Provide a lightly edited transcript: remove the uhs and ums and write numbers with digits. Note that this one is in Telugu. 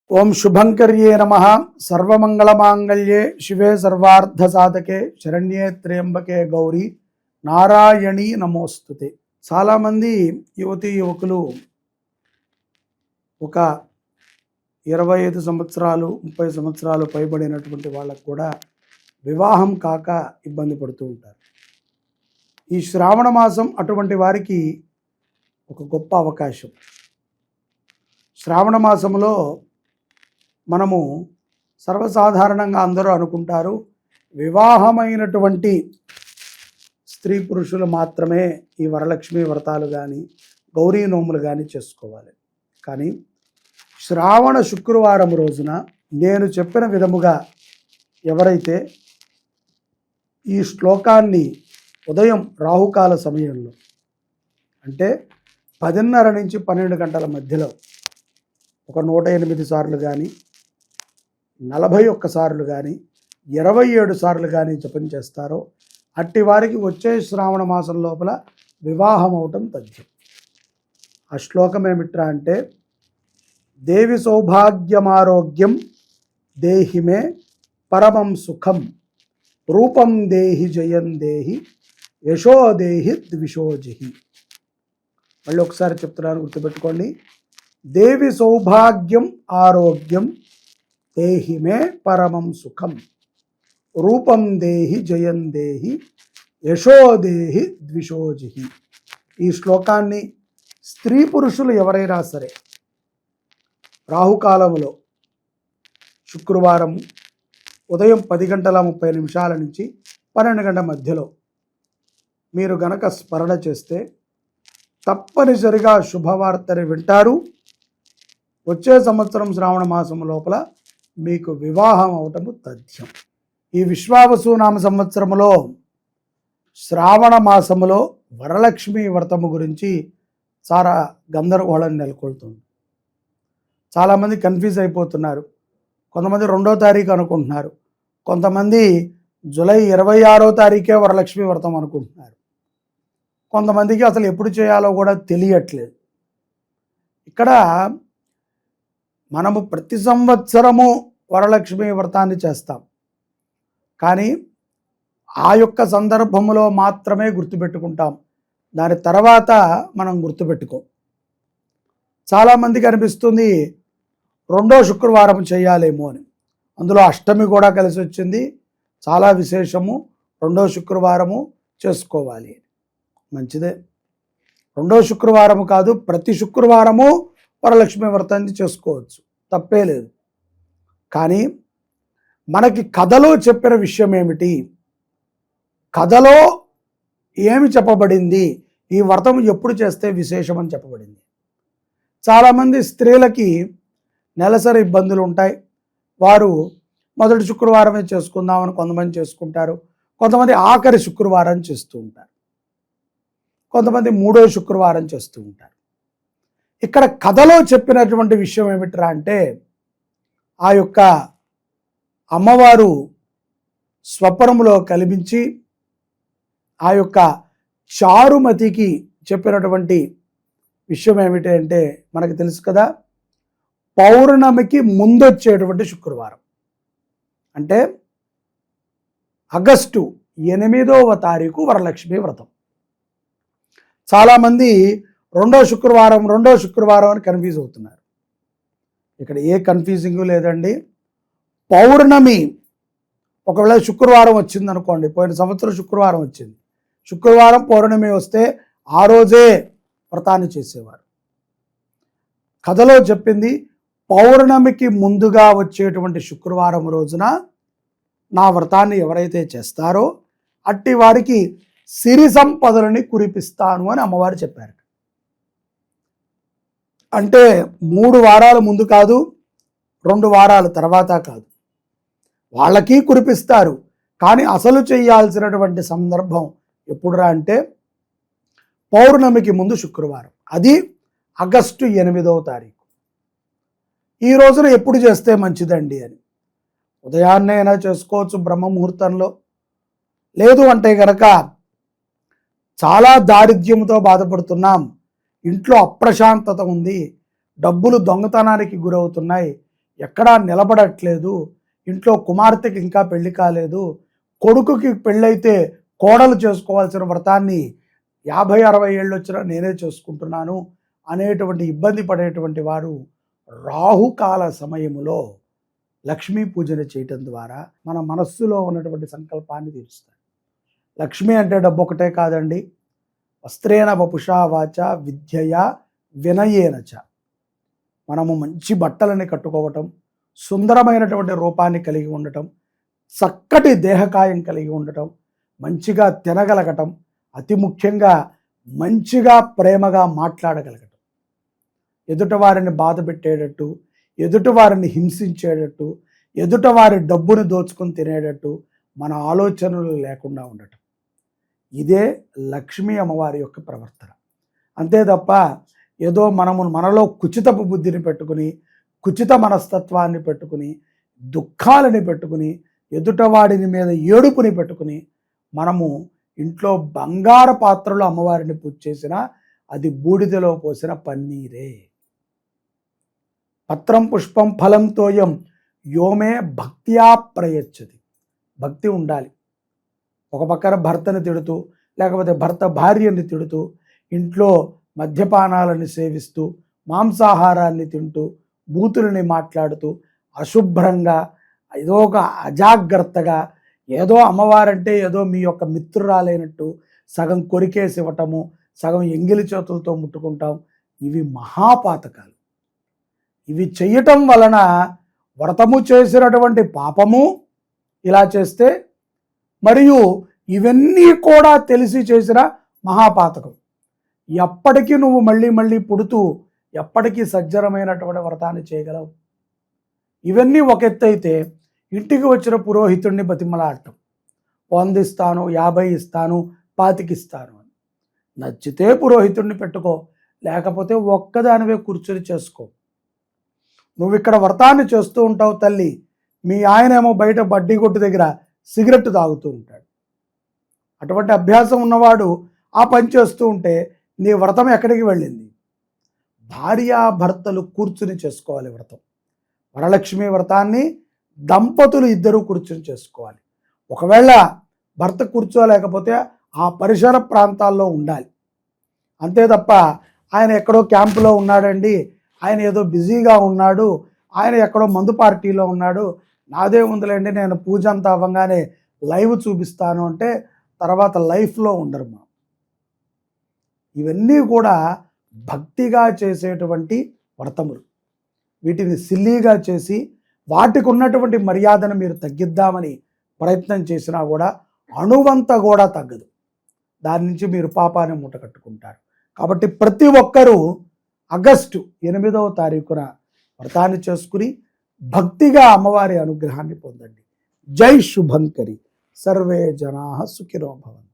ఓం శుభంకర్యే నమః. సర్వమంగళమాంగళ్యే శివే సర్వార్థసాధకే శరణ్యే త్ర్యంబకే గౌరీ నారాయణీ నమోస్తుతే. చాలామంది యువతీ యువకులు ఒక 25 సంవత్సరాలు 30 సంవత్సరాలు పైబడినటువంటి వాళ్ళకు కూడా వివాహం కాక ఇబ్బంది పడుతూ ఉంటారు. ఈ శ్రావణ మాసం అటువంటి వారికి ఒక గొప్ప అవకాశం. శ్రావణ మాసంలో మనము సర్వసాధారణంగా అందరూ అనుకుంటారు వివాహమైనటువంటి స్త్రీ పురుషులు మాత్రమే ఈ వరలక్ష్మి వ్రతాలు కానీ గౌరీ నోములు కానీ చేసుకోవాలి. కానీ శ్రావణ శుక్రవారం రోజున నేను చెప్పిన విధముగా ఎవరైతే ఈ శ్లోకాన్ని ఉదయం రాహుకాల సమయంలో అంటే 10:30 నుంచి 12 గంటల మధ్యలో ఒక 108 సార్లు కానీ 41 సార్లు కానీ 27 సార్లు కానీ జపం చేస్తారో అట్టి వారికి వచ్చే శ్రావణ మాసం లోపల వివాహం అవటం తథ్యం. ఆ శ్లోకం ఏమిట్రా అంటే దేవి సౌభాగ్యమారోగ్యం దేహిమే పరమం సుఖం రూపం దేహి జయం దేహి యశో దేహి ద్విషోజిహి. మళ్ళీ ఒకసారి చెప్తున్నాను, గుర్తుపెట్టుకోండి. దేవి సౌభాగ్యం ఆరోగ్యం దేహిమే పరమం సుఖం రూపం దేహి జయం దేహి యశో దేహి ద్విషోజిహి. ఈ శ్లోకాన్ని స్త్రీ పురుషులు ఎవరైనా సరే రాహుకాలంలో శుక్రవారం ఉదయం 10:30 నుంచి 12 గంటల మధ్యలో మీరు గనక స్మరణ చేస్తే తప్పనిసరిగా శుభవార్తని వింటారు. వచ్చే సంవత్సరం శ్రావణ మాసం లోపల మీకు వివాహం అవటము తథ్యం. ఈ విశ్వావసు నామ సంవత్సరములో శ్రావణ మాసములో వరలక్ష్మి వ్రతము గురించి చాలా గందరగోళం నెలకొల్తుంది. చాలామంది కన్ఫ్యూజ్ అయిపోతున్నారు. కొంతమంది 2వ తారీఖు అనుకుంటున్నారు, కొంతమంది జూలై 26వ తారీఖే వరలక్ష్మి వ్రతం అనుకుంటున్నారు, కొంతమందికి అసలు ఎప్పుడు చేయాలో కూడా తెలియట్లేదు. ఇక్కడ మనము ప్రతి సంవత్సరము వరలక్ష్మి వ్రతాన్ని చేస్తాం, కానీ ఆ యొక్క సందర్భంలో మాత్రమే గుర్తుపెట్టుకుంటాం. దాని తర్వాత మనం గుర్తుపెట్టుకోం. చాలామందికి అనిపిస్తుంది 2వ శుక్రవారం చేయాలేమో అని. అందులో అష్టమి కూడా కలిసి వచ్చింది, చాలా విశేషము. 2వ శుక్రవారము చేసుకోవాలి, మంచిదే. 2వ శుక్రవారము కాదు, ప్రతి శుక్రవారము వరలక్ష్మి వ్రతాన్ని చేసుకోవచ్చు, తప్పే లేదు. కానీ మనకి కథలో చెప్పిన విషయం ఏమిటి, కథలో ఏమి చెప్పబడింది, ఈ వ్రతం ఎప్పుడు చేస్తే విశేషం అని చెప్పబడింది. చాలామంది స్త్రీలకి నెలసరి ఇబ్బందులు ఉంటాయి. వారు మొదటి శుక్రవారమే చేసుకుందామని కొంతమంది చేసుకుంటారు, కొంతమంది ఆఖరి శుక్రవారం చేస్తూ ఉంటారు, కొంతమంది 3వ శుక్రవారం చేస్తూ ఉంటారు. ఇక్కడ కథలో చెప్పినటువంటి విషయం ఏమిట్రా అంటే ఆ యొక్క అమ్మవారు స్వప్నములో కల్పించి ఆ యొక్క చారుమతికి చెప్పినటువంటి విషయం ఏమిటి అంటే మనకు తెలుసు కదా, పౌర్ణమికి ముందొచ్చేటువంటి శుక్రవారం అంటే ఆగస్టు 8వ తారీఖు వరలక్ష్మి వ్రతం. చాలామంది 2వ శుక్రవారం అని కన్ఫ్యూజ్ అవుతున్నారు. ఇక్కడ ఏ కన్ఫ్యూజింగ్ లేదండి. పౌర్ణమి ఒకవేళ శుక్రవారం వచ్చింది అనుకోండి, పోయిన సంవత్సరం శుక్రవారం వచ్చింది, శుక్రవారం పౌర్ణమి వస్తే ఆ రోజే వ్రతాన్ని చేసేవారు. కథలో చెప్పింది పౌర్ణమికి ముందుగా వచ్చేటువంటి శుక్రవారం రోజున నా వ్రతాన్ని ఎవరైతే చేస్తారో అట్టి వారికి సిరి సంపదలని కురిపిస్తాను అని అమ్మవారు చెప్పారు. అంటే 3 వారాల ముందు కాదు, 2 వారాల తర్వాత కాదు, వాళ్ళకి కురిపిస్తారు. కానీ అసలు చేయాల్సినటువంటి సందర్భం ఎప్పుడురా అంటే పౌర్ణమికి ముందు శుక్రవారం, అది ఆగస్టు 8వ తారీఖు. ఈ రోజున ఎప్పుడు చేస్తే మంచిదండి అని, ఉదయాన్నే అయినా చేసుకోవచ్చు బ్రహ్మ ముహూర్తంలో. లేదు అంటే గనక చాలా దారిద్ర్యంతో బాధపడుతున్నాం, ఇంట్లో అప్రశాంతత ఉంది, డబ్బులు దొంగతనానికి గురవుతున్నాయి, ఎక్కడా నిలబడట్లేదు, ఇంట్లో కుమార్తెకి ఇంకా పెళ్లి కాలేదు, కొడుకుకి పెళ్ళైతే కోడలు చేసుకోవాల్సిన వ్రతాన్ని 50-60 ఏళ్ళు వచ్చినా నేనే చేసుకుంటున్నాను అనేటువంటి ఇబ్బంది పడేటువంటి వారు రాహుకాల సమయములో లక్ష్మీ పూజన చేయటం ద్వారా మన మనస్సులో ఉన్నటువంటి సంకల్పాన్ని తీరుస్తారు. లక్ష్మి అంటే డబ్బు ఒకటే కాదండి, వస్త్రేణ వపుషా వాచ విద్యయ వినయేనచ. మనము మంచి బట్టలని కట్టుకోవటం, సుందరమైనటువంటి రూపాన్ని కలిగి ఉండటం, చక్కటి దేహకాయం కలిగి ఉండటం, మంచిగా తినగలగటం, అతి ముఖ్యంగా మంచిగా ప్రేమగా మాట్లాడగలగటం, ఎదుటవారిని బాధ పెట్టేటట్టు, ఎదుటవారిని హింసించేటట్టు, ఎదుటవారి డబ్బును దోచుకొని తినేటట్టు మన ఆలోచనలు లేకుండా ఉండటం, ఇదే లక్ష్మీ అమ్మవారి యొక్క ప్రవర్తన. అంతే తప్ప ఏదో మనలో కుచితపు బుద్ధిని పెట్టుకుని, కుచిత మనస్తత్వాన్ని పెట్టుకుని, దుఃఖాలని పెట్టుకుని, ఎదుటవాడిని మీద ఏడుపుని పెట్టుకుని మనము ఇంట్లో బంగారు పాత్రలో అమ్మవారిని పూజ చేసినా అది బూడిదలో పోసిన పన్నీరే. పత్రం పుష్పం ఫలం తోయం యోమే భక్త్యా ప్రయచ్చతి. భక్తి ఉండాలి. ఒక పక్కన భర్తని తిడుతూ, లేకపోతే భర్త భార్యని తిడుతూ, ఇంట్లో మద్యపానాలని సేవిస్తూ, మాంసాహారాన్ని తింటూ, బూతులని మాట్లాడుతూ, అశుభ్రంగా, ఏదో ఒక అజాగ్రత్తగా, ఏదో అమ్మవారంటే ఏదో మీ యొక్క మిత్రురాలైనట్టు సగం కొరికేసి ఇవ్వటము, సగం ఎంగిలి చేతులతో ముట్టుకుంటాం. ఇవి మహాపాతకాలు. ఇవి చెయ్యటం వలన వ్రతము చేసినటువంటి పాపము ఇలా చేస్తే, మరియు ఇవన్నీ కూడా తెలిసి చేసిన మహాపాతకం. ఎప్పటికీ నువ్వు మళ్ళీ మళ్ళీ పుడుతూ ఎప్పటికీ సజ్జనమైనటువంటి వ్రతాన్ని చేయగలవు. ఇవన్నీ ఒక ఎత్తు అయితే, ఇంటికి వచ్చిన పురోహితుడిని బతిమలాడటం, 100 ఇస్తాను, 50 ఇస్తాను, 25 ఇస్తాను అని. నచ్చితే పురోహితుడిని పెట్టుకో, లేకపోతే ఒక్కదానివే కూర్చొని చేసుకో. నువ్వు ఇక్కడ వ్రతాన్ని చేస్తూ ఉంటావు తల్లి, మీ ఆయనేమో బయట బడ్డీ కొట్టు దగ్గర సిగరెట్ తాగుతూ ఉంటాడు. అటువంటి అభ్యాసం ఉన్నవాడు ఆ పని చేస్తూ ఉంటే నీ వ్రతం ఎక్కడికి వెళ్ళింది? భార్యాభర్తలు కూర్చుని చేసుకోవాలి వ్రతం. వరలక్ష్మి వ్రతాన్ని దంపతులు ఇద్దరూ కూర్చుని చేసుకోవాలి. ఒకవేళ భర్త కూర్చోలేకపోతే ఆ పరిసర ప్రాంతాల్లో ఉండాలి. అంతే తప్ప ఆయన ఎక్కడో క్యాంపులో ఉన్నాడండి, ఆయన ఏదో బిజీగా ఉన్నాడు, ఆయన ఎక్కడో మందు పార్టీలో ఉన్నాడు, నాదే ఉందిలేండి నేను పూజ అంతా అవ్వగానే లైవ్ చూపిస్తాను అంటే తర్వాత లైఫ్లో ఉండరు. ఇవన్నీ కూడా భక్తిగా చేసేటువంటి వ్రతములు. వీటిని సిల్లీగా చేసి వాటికి ఉన్నటువంటి మర్యాదను మీరు తగ్గిద్దామని ప్రయత్నం చేసినా కూడా అణువంత కూడా తగ్గదు. దాని నుంచి మీరు పాపాన్ని మూట కట్టుకుంటారు. కాబట్టి ప్రతి ఒక్కరూ ఆగస్టు 8వ తారీఖున వ్రతాన్ని చేసుకుని భక్తిగా అమ్మవారి అనుగ్రహాన్ని పొందండి. జై శుభంకరి. సర్వే జనాః సుఖినో భవంతు.